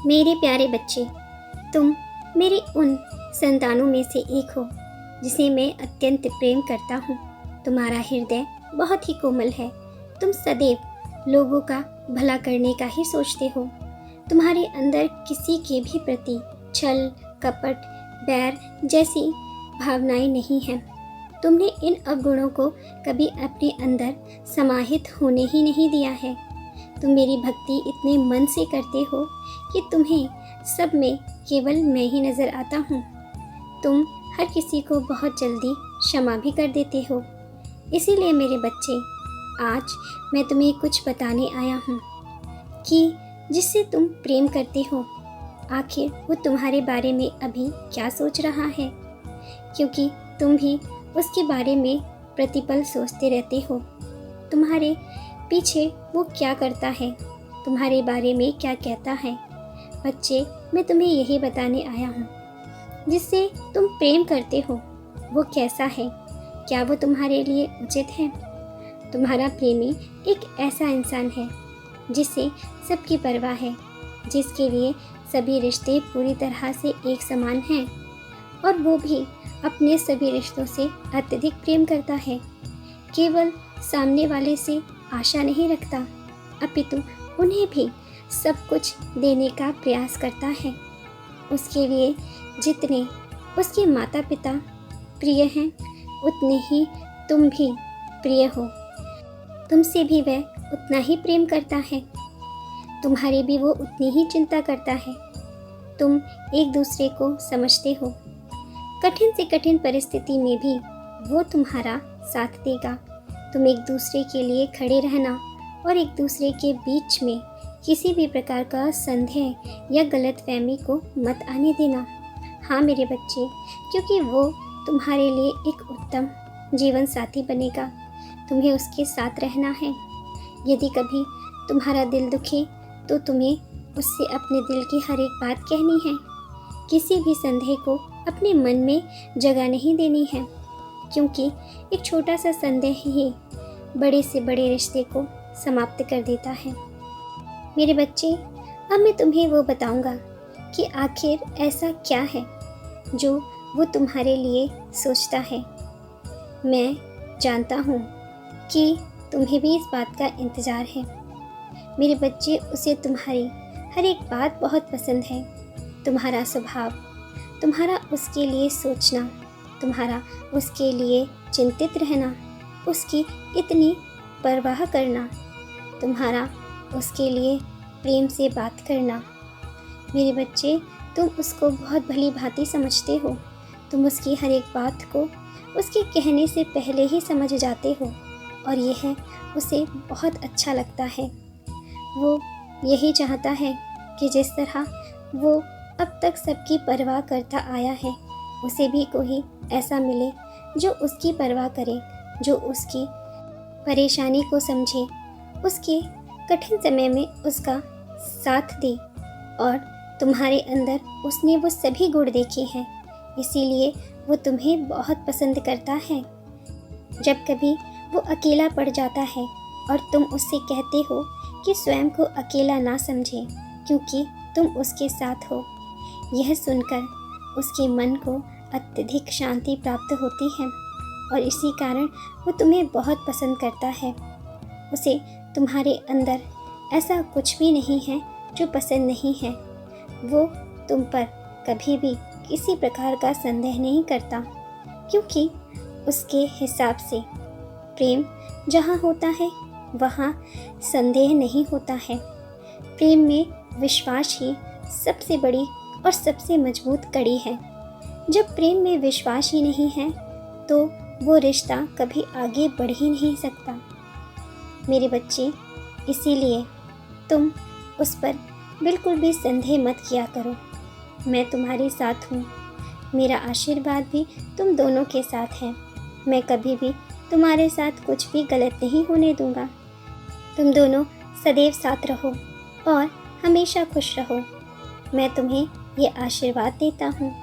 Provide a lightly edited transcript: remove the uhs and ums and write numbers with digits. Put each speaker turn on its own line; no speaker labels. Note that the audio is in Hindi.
मेरे प्यारे बच्चे, तुम मेरे उन संतानों में से एक हो जिसे मैं अत्यंत प्रेम करता हूँ। तुम्हारा हृदय बहुत ही कोमल है। तुम सदैव लोगों का भला करने का ही सोचते हो। तुम्हारे अंदर किसी के भी प्रति छल, कपट, बैर जैसी भावनाएं नहीं हैं। तुमने इन अवगुणों को कभी अपने अंदर समाहित होने ही नहीं दिया है। तुम मेरी भक्ति इतने मन से करते हो कि तुम्हें सब में केवल मैं ही नज़र आता हूँ। तुम हर किसी को बहुत जल्दी क्षमा भी कर देते हो। इसीलिए मेरे बच्चे, आज मैं तुम्हें कुछ बताने आया हूँ कि जिससे तुम प्रेम करते हो, आखिर वो तुम्हारे बारे में अभी क्या सोच रहा है, क्योंकि तुम भी उसके बारे में प्रतिपल सोचते रहते हो। तुम्हारे पीछे वो क्या करता है, तुम्हारे बारे में क्या कहता है। बच्चे, मैं तुम्हें यही बताने आया हूँ, जिससे तुम प्रेम करते हो वो कैसा है, क्या वो तुम्हारे लिए उचित है। तुम्हारा प्रेमी एक ऐसा इंसान है जिसे सबकी परवाह है, जिसके लिए सभी रिश्ते पूरी तरह से एक समान हैं, और वो भी अपने सभी रिश्तों से अत्यधिक प्रेम करता है। केवल सामने वाले से आशा नहीं रखता, अपितु उन्हें भी सब कुछ देने का प्रयास करता है। उसके लिए जितने उसके माता पिता प्रिय हैं, उतने ही तुम भी प्रिय हो। तुमसे भी वह उतना ही प्रेम करता है, तुम्हारी भी वो उतनी ही चिंता करता है। तुम एक दूसरे को समझते हो। कठिन से कठिन परिस्थिति में भी वो तुम्हारा साथ देगा। तुम एक दूसरे के लिए खड़े रहना और एक दूसरे के बीच में किसी भी प्रकार का संदेह या गलतफहमी को मत आने देना। हाँ मेरे बच्चे, क्योंकि वो तुम्हारे लिए एक उत्तम जीवन साथी बनेगा। तुम्हें उसके साथ रहना है। यदि कभी तुम्हारा दिल दुखे तो तुम्हें उससे अपने दिल की हर एक बात कहनी है। किसी भी संदेह को अपने मन में जगह नहीं देनी है, क्योंकि एक छोटा सा संदेह ही बड़े से बड़े रिश्ते को समाप्त कर देता है। मेरे बच्चे, अब मैं तुम्हें वो बताऊंगा कि आखिर ऐसा क्या है जो वो तुम्हारे लिए सोचता है। मैं जानता हूँ कि तुम्हें भी इस बात का इंतज़ार है। मेरे बच्चे, उसे तुम्हारी हर एक बात बहुत पसंद है। तुम्हारा स्वभाव, तुम्हारा उसके लिए सोचना, तुम्हारा उसके लिए चिंतित रहना, उसकी इतनी परवाह करना, तुम्हारा उसके लिए प्रेम से बात करना। मेरे बच्चे, तुम उसको बहुत भली भांति समझते हो। तुम उसकी हर एक बात को उसके कहने से पहले ही समझ जाते हो, और यह उसे बहुत अच्छा लगता है। वो यही चाहता है कि जिस तरह वो अब तक सबकी परवाह करता आया है, उसे भी कोई ऐसा मिले जो उसकी परवाह करे, जो उसकी परेशानी को समझे, उसके कठिन समय में उसका साथ दे। और तुम्हारे अंदर उसने वो सभी गुण देखे हैं, इसीलिए वो तुम्हें बहुत पसंद करता है। जब कभी वो अकेला पड़ जाता है और तुम उससे कहते हो कि स्वयं को अकेला ना समझे, क्योंकि तुम उसके साथ हो, यह सुनकर उसके मन को अत्यधिक शांति प्राप्त होती है, और इसी कारण वो तुम्हें बहुत पसंद करता है। उसे तुम्हारे अंदर ऐसा कुछ भी नहीं है जो पसंद नहीं है। वो तुम पर कभी भी किसी प्रकार का संदेह नहीं करता, क्योंकि उसके हिसाब से प्रेम जहाँ होता है वहाँ संदेह नहीं होता है। प्रेम में विश्वास ही सबसे बड़ी और सबसे मजबूत कड़ी है। जब प्रेम में विश्वास ही नहीं है तो वो रिश्ता कभी आगे बढ़ ही नहीं सकता। मेरे बच्चे, इसीलिए तुम उस पर बिल्कुल भी संदेह मत किया करो। मैं तुम्हारे साथ हूँ। मेरा आशीर्वाद भी तुम दोनों के साथ है। मैं कभी भी तुम्हारे साथ कुछ भी गलत नहीं होने दूंगा। तुम दोनों सदैव साथ रहो और हमेशा खुश रहो। मैं तुम्हें ये आशीर्वाद देता हूँ।